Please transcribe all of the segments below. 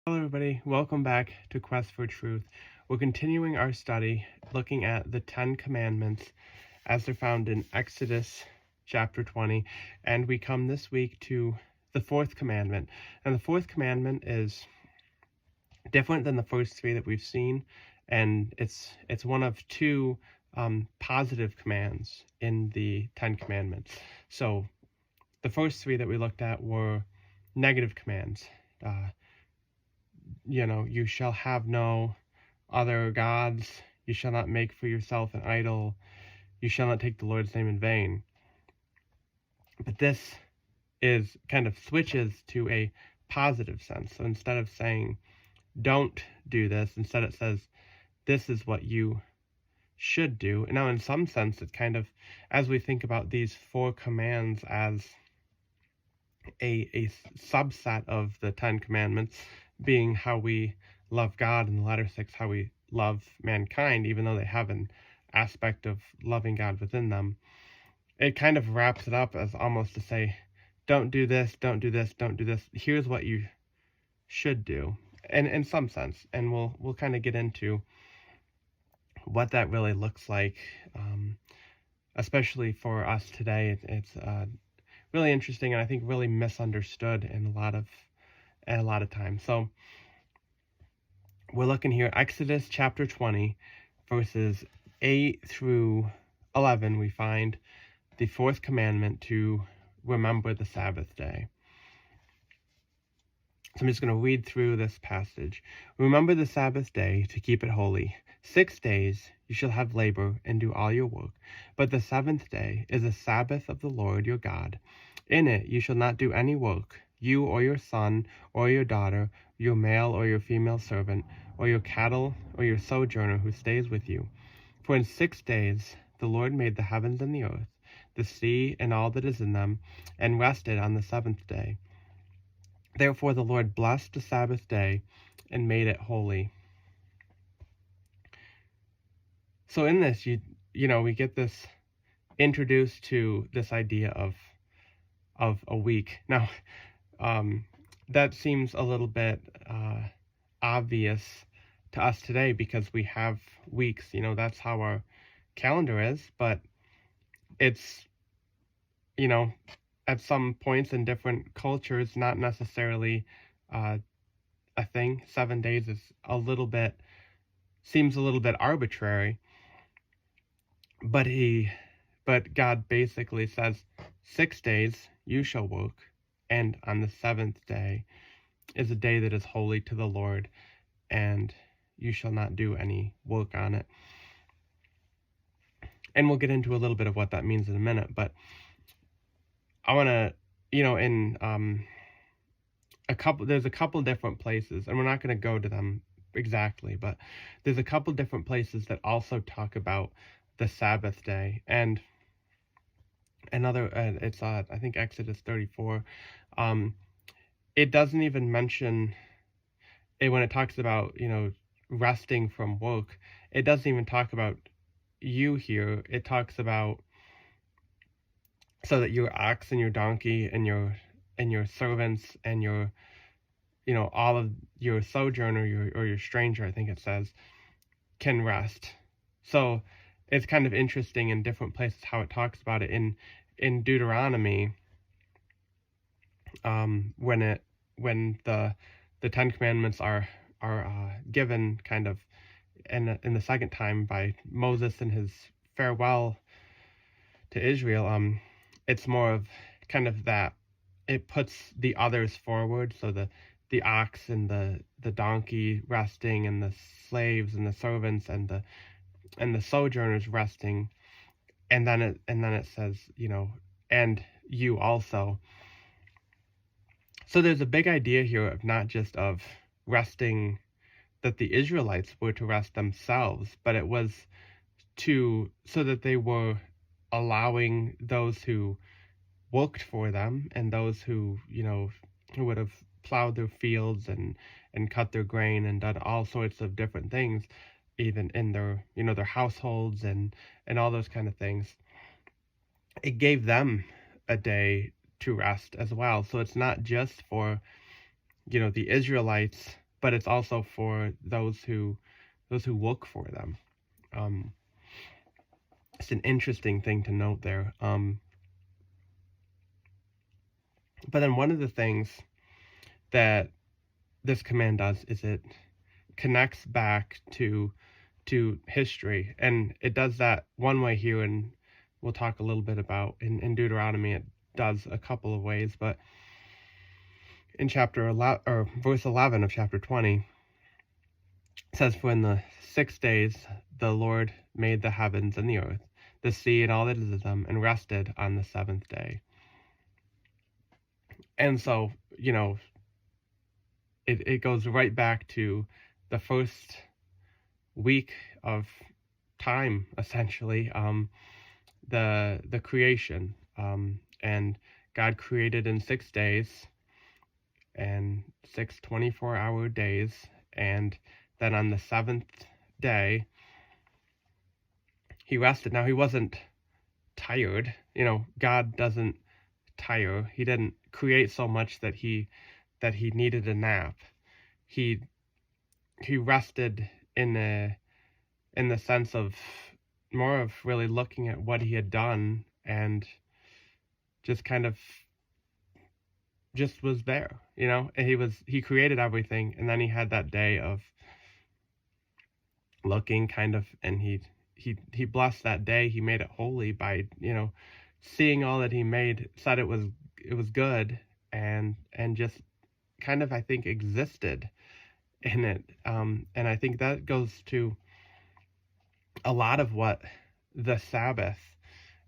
Hello, everybody. Welcome back to Quest for Truth. We're continuing our study looking at the 10 Commandments as they're found in Exodus chapter 20. And we come this week to the fourth commandment. And the fourth commandment is different than the first three that we've seen. And it's one of two positive commands in the 10 Commandments. So the first three that we looked at were negative commands. You shall have no other gods, you shall not make for yourself an idol, you shall not take the Lord's name in vain. But this is kind of switches to a positive sense. So instead of saying, don't do this, instead it says, this is what you should do. And now in some sense, it's kind of, as we think about these four commands as a subset of the 10 Commandments, being how we love God, and the latter six, how we love mankind, even though they have an aspect of loving God within them. It kind of wraps it up as almost to say, don't do this, don't do this, don't do this. Here's what you should do, and in some sense. And we'll kind of get into what that really looks like, especially for us today. It's really interesting, and I think really misunderstood in a lot of times. So we're looking here, Exodus chapter 20, verses 8 through 11, we find the fourth commandment to remember the Sabbath day. So I'm just going to read through this passage. Remember the Sabbath day to keep it holy. 6 days you shall have labor and do all your work, but the seventh day is a Sabbath of the Lord your God. In it you shall not do any work, you or your son or your daughter, your male or your female servant, or your cattle or your sojourner who stays with you. For in 6 days the Lord made the heavens and the earth, the sea and all that is in them, and rested on the seventh day. Therefore the Lord blessed the Sabbath day and made it holy. So in this, we get this introduced to this idea of a week. Now, that seems a little bit obvious to us today because we have weeks. That's how our calendar is. But it's, at some points in different cultures, not necessarily a thing. 7 days is seems a little bit arbitrary. But God basically says, 6 days you shall work, and on the seventh day is a day that is holy to the Lord, and you shall not do any work on it. And we'll get into a little bit of what that means in a minute, but I want to, there's a couple different places, and we're not going to go to them exactly, but there's a couple different places that also talk about the Sabbath day. And another, it's I think Exodus 34. It doesn't even mention it when it talks about resting from work. It doesn't even talk about you here. It talks about so that your ox and your donkey and your servants and your all of your sojourner or your stranger, I think it says, can rest. So it's kind of interesting in different places how it talks about it. In Deuteronomy, when the 10 Commandments are given kind of in the second time by Moses in his farewell to Israel, it's more of kind of that it puts the others forward. So the ox and the donkey resting, and the slaves and the servants and the sojourners resting, and then it says, and you also. So there's a big idea here of not just of resting, that the Israelites were to rest themselves, but it was so that they were allowing those who worked for them, and those who would have plowed their fields and cut their grain and done all sorts of different things, even in their their households and all those kind of things. It gave them a day to rest as well. So it's not just for the Israelites but it's also for those who look for them. It's an interesting thing to note there. But then one of the things that this command does is it connects back to history, and it does that one way here, and we'll talk a little bit about in Deuteronomy. It does a couple of ways, but in chapter 11 or verse 11 of chapter 20, it says, "For in the 6 days the Lord made the heavens and the earth, the sea and all that is in them, and rested on the seventh day." And so, it goes right back to the first week of time, essentially, the creation, and God created in 6 days, and 6 24-hour days, and then on the seventh day he rested. Now, he wasn't tired. God doesn't tire. He didn't create so much that he needed a nap. He rested in the sense of more of really looking at what he had done, and just kind of just was there, and he created everything, and then he had that day of looking kind of, and he blessed that day. He made it holy by, seeing all that he made, said it was good, and just kind of, I think, existed in it. And I think that goes to a lot of what the Sabbath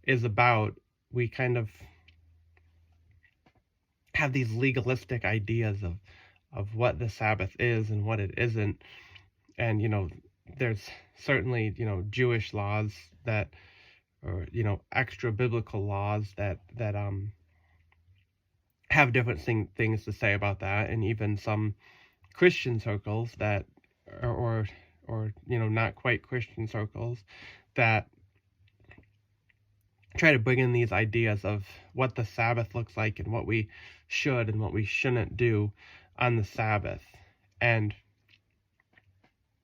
is about. We kind of have these legalistic ideas of what the Sabbath is and what it isn't. And, there's certainly, Jewish laws that, or, extra biblical laws that have different things to say about that. And even some Christian circles that, or not quite Christian circles, that try to bring in these ideas of what the Sabbath looks like, and what we should and what we shouldn't do on the Sabbath, and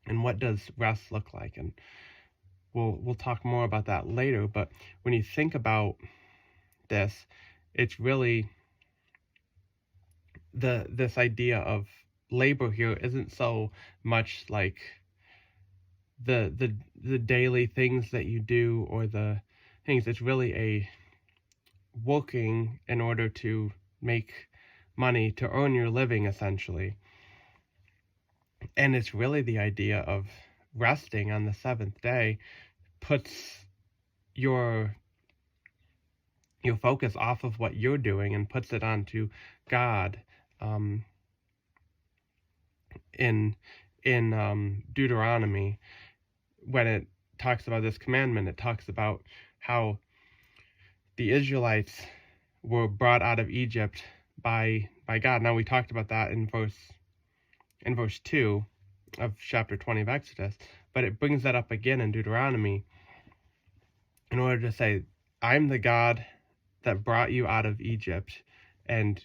what does rest look like. And we'll talk more about that later. But when you think about this, it's really this idea of labor here isn't so much like the daily things that you do, or the things. It's really a working in order to make money, to earn your living, essentially. And it's really the idea of resting on the seventh day puts your focus off of what you're doing and puts it onto God. In Deuteronomy, when it talks about this commandment, it talks about how the Israelites were brought out of Egypt by God. Now, we talked about that in verse 2 of chapter 20 of Exodus, but it brings that up again in Deuteronomy in order to say, I'm the God that brought you out of Egypt, and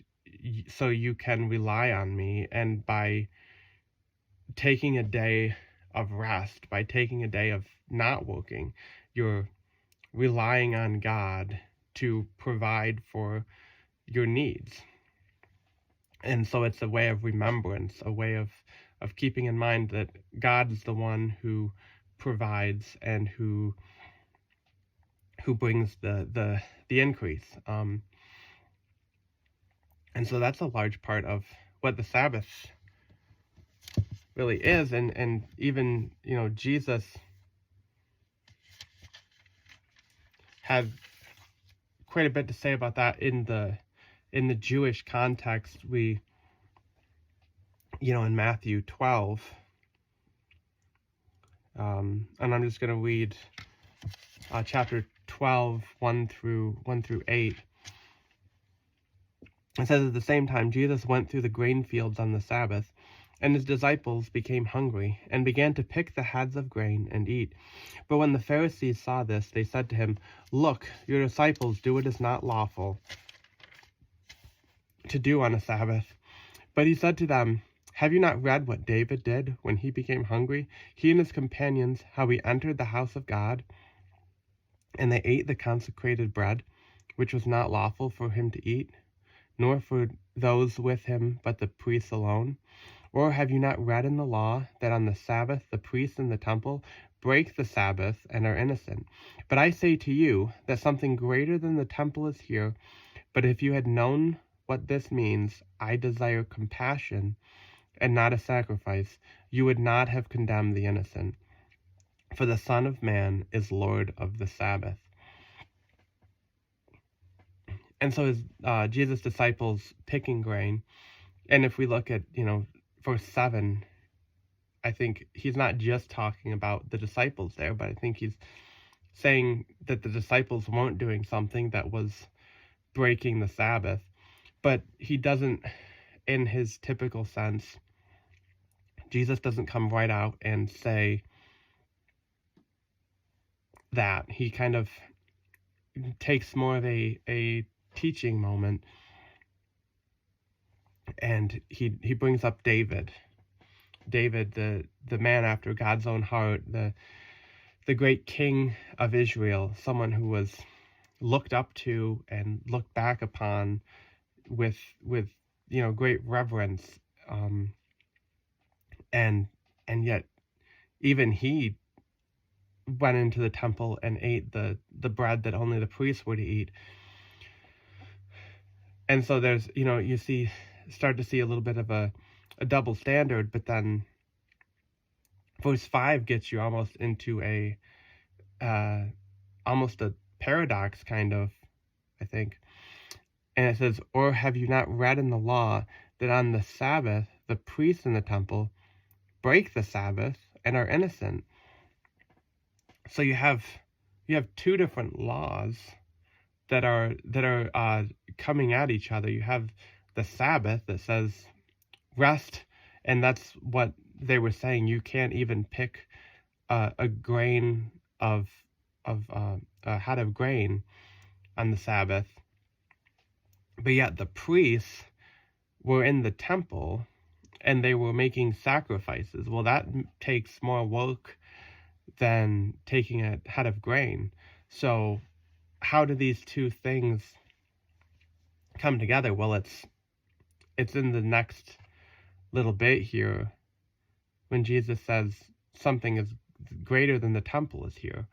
so you can rely on me. And by taking a day of rest, by taking a day of not working, you're relying on God to provide for your needs. And so it's a way of remembrance, a way of keeping in mind that God is the one who provides and who brings the increase. And so that's a large part of what the Sabbath really is. And even, Jesus had quite a bit to say about that in the Jewish context. We, in Matthew 12, and I'm just going to read chapter 12, 1 through 8. It says, at the same time, Jesus went through the grain fields on the Sabbath, and his disciples became hungry, and began to pick the heads of grain and eat. But when the Pharisees saw this, they said to him, Look, your disciples do what is not lawful to do on a Sabbath. But he said to them, Have you not read what David did when he became hungry? He and his companions, how he entered the house of God, and they ate the consecrated bread, which was not lawful for him to eat, nor for those with him, but the priests alone. Or have you not read in the law that on the Sabbath the priests in the temple break the Sabbath and are innocent? But I say to you that something greater than the temple is here. But if you had known what this means, I desire compassion and not a sacrifice, you would not have condemned the innocent. For the Son of Man is Lord of the Sabbath. And so is Jesus' disciples picking grain. And if we look at, verse 7, I think he's not just talking about the disciples there, but I think he's saying that the disciples weren't doing something that was breaking the Sabbath. But he doesn't, in his typical sense, Jesus doesn't come right out and say that. He kind of takes more of a teaching moment, and he brings up David, the man after God's own heart, the great king of Israel, someone who was looked up to and looked back upon with great reverence, and yet even he went into the temple and ate the bread that only the priests were to eat. And so there's, you start to see a little bit of a double standard, but then verse 5 gets you almost into almost a paradox kind of, I think. And it says, or have you not read in the law that on the Sabbath the priests in the temple break the Sabbath and are innocent? So you have two different laws that are coming at each other. You have the Sabbath that says rest, and that's what they were saying. You can't even pick a grain of a head of grain on the Sabbath. But yet the priests were in the temple and they were making sacrifices. Well, that takes more work than taking a head of grain. So how do these two things come together? Well, it's in the next little bit here when Jesus says something is greater than the temple is here.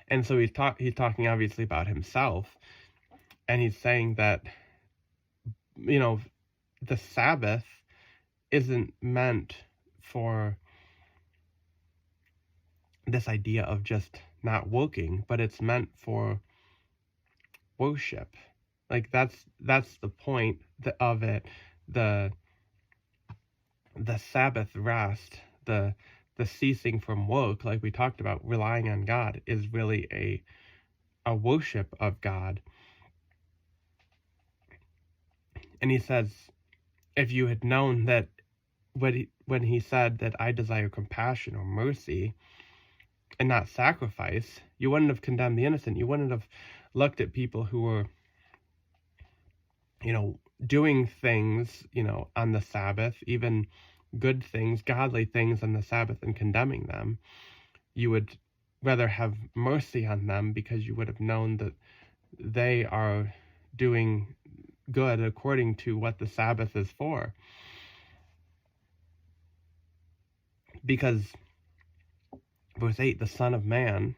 And so he's talking obviously about himself, and he's saying that the Sabbath isn't meant for this idea of just not working, but it's meant for worship. Like that's the point of it. The Sabbath rest, the ceasing from work, like we talked about, relying on God, is really a worship of God. And he says, if you had known that when he said that I desire compassion or mercy and not sacrifice, you wouldn't have condemned the innocent. You wouldn't have looked at people who were, doing things, on the Sabbath, even good things, godly things on the Sabbath, and condemning them. You would rather have mercy on them because you would have known that they are doing good according to what the Sabbath is for. Because verse 8, the Son of Man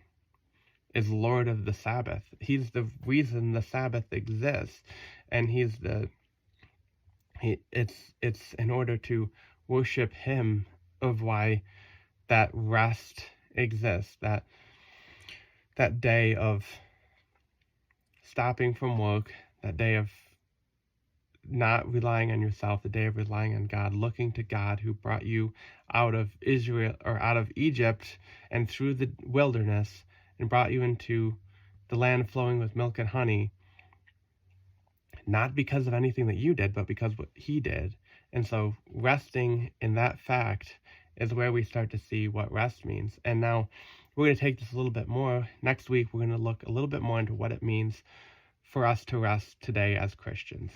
is Lord of the Sabbath. He's the reason the Sabbath exists, and it's in order to worship him of why that rest exists, that day of stopping from work, that day of not relying on yourself, the day of relying on God, looking to God who brought you out of Israel, or out of Egypt and through the wilderness, and brought you into the land flowing with milk and honey, not because of anything that you did, but because of what he did. And so resting in that fact is where we start to see what rest means. And now we're going to take this a little bit more. Next week, we're going to look a little bit more into what it means for us to rest today as Christians.